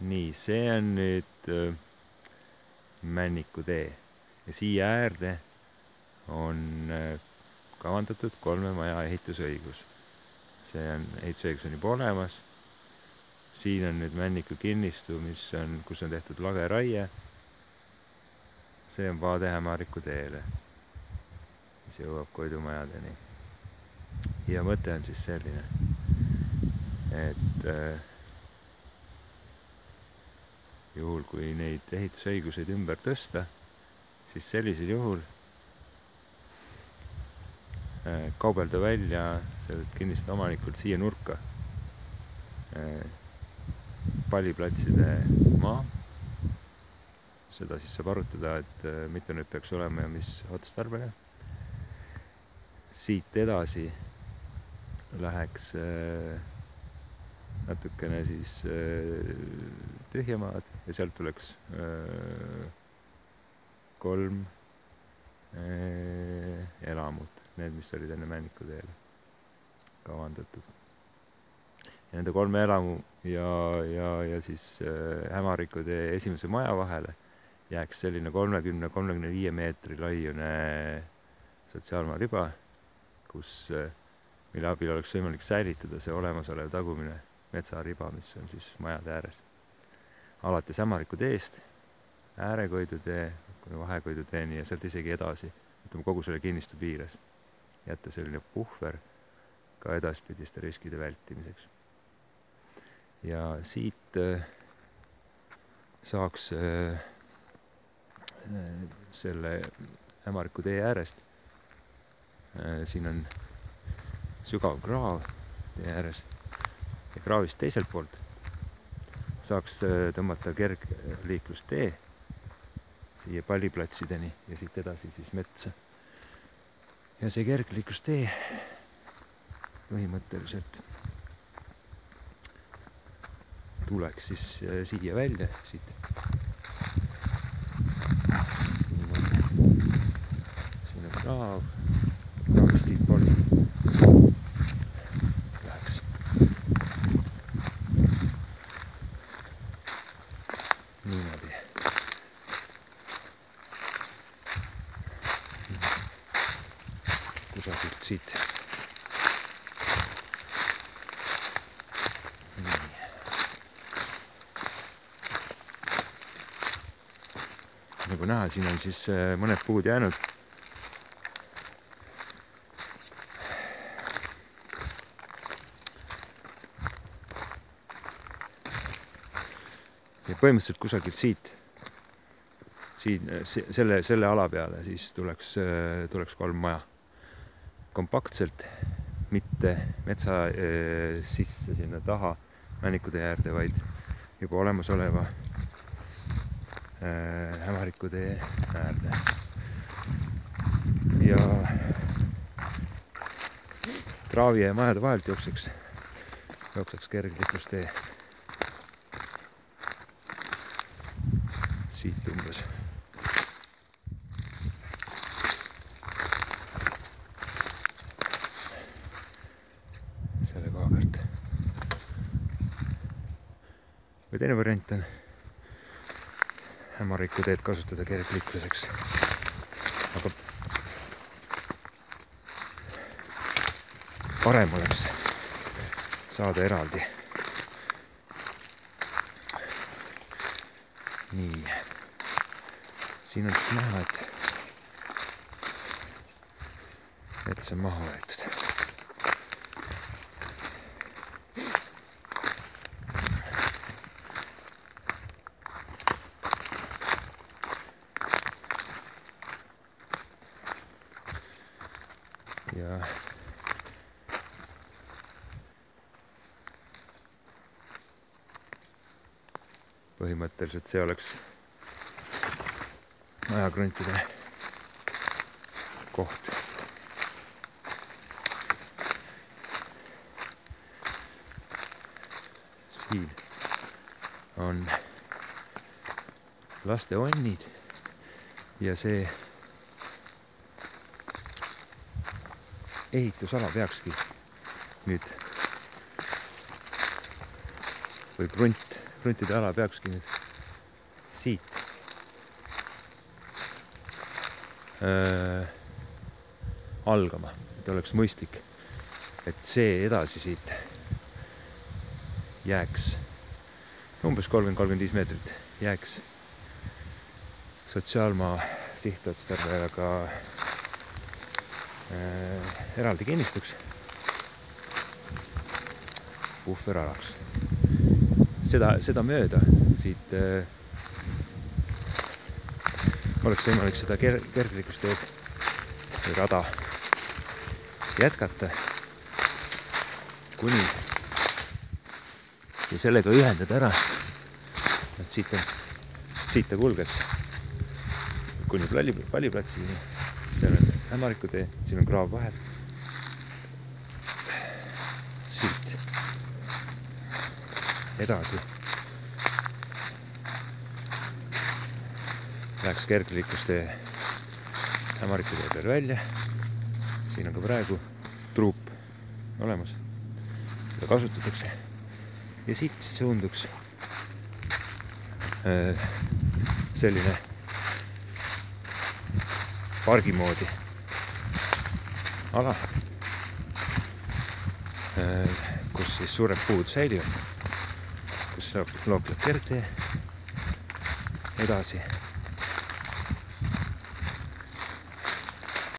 Nii, see on nüüd Männiku tee ja siia äärde on kavandatud 3 maja ehitusõigus. Ehitusõigus on juba olemas. Siin on nüüd Männiku kinnistu, kus on tehtud lageraie. See on vaade Hämariku teele, mis jõuab Koidumajadeni. Ja mõte on siis selline, et juhul kui neid ehitusõiguseid ümber tõsta, siis sellisel juhul kaubelda välja sellelt kinnistu omanikult siia nurka palliplatside maa. Seda siis saab arutada, et mitu nüüd peaks olema ja mis otstarbega. Siit edasi läheks natukene siis tühjamaad ja sealt tuleks 3 elamut, need, mis olid enne Männiku teele kavandatud. Ja nende 3 elamu ja siis Hämariku tee esimese maja vahele jääks selline 30-35 meetri laiune sotsiaalmaa riba, mille abil oleks võimalik säilitada see olemasolev tagumine metsariba, mis on siis majade ääres. Alates Hämariku teest, Äärekoidu tee, Vahekoidu teeni ja sealt isegi edasi, ütleme kogu selle kinnistu piires. Jätta selline puhver ka edaspidiste riskide vältimiseks. Ja siit saaks selle Hämariku tee äärest. Siin on sügav kraav tee ääres ja kraavist teiselt poolt saaks tõmmata kergliiklustee siia palliplatsideni ja siit edasi siis metsa. Ja see kergliiklustee põhimõtteliselt tuleks siis siia välja siit. Siin on kraav, kraavist siit poolt läheks niimoodi. Kusagilt siit. Nagu näha, siin on siis mõned puud jäänud. Ja põhimõtteliselt kusagilt siit selle ala peale siis tuleks 3 maja. Kompaktselt, mitte metsa sisse sinna taha Männiku tee äärde, vaid juba olemasoleva Hämariku tee äärde. Ja kraavi ja majade vahelt jookseks kergliiklustee. Siit umbes. Selle koha pealt. Või teine variant on Hämariku teed kasutada kergliikluseks. Aga parem oleks saada eraldi. Nii. Siin on siis näha, et mets on maha võetud. Ja põhimõtteliselt see oleks majakruntide koht. Siin on laste onnid ja see ehitusala peakski nüüd või kruntide ala peakski nüüd siit algama, et oleks mõistlik, et see edasi siit jääks umbes 30-35 meetrit, jääks sotsiaalmaa sihtotstarbega eraldi kinnistuks puhveralaks. Seda mööda siit oleks võimalik seda kergliikusteed või rada jätkata kuni ja sellega ühendada ära, et siit ta kulgeks kuni palliplatsini. Seal on Ämarikutee, siin on kraav vahel. Siit edasi läheks kergliikustee Ämarikutee peal välja. Siin on ka praegu truup olemas, seda kasutatakse ja siit suunduks selline pargi moodi ala, kus siis suured puud säilivad, kus lookleb kergtee edasi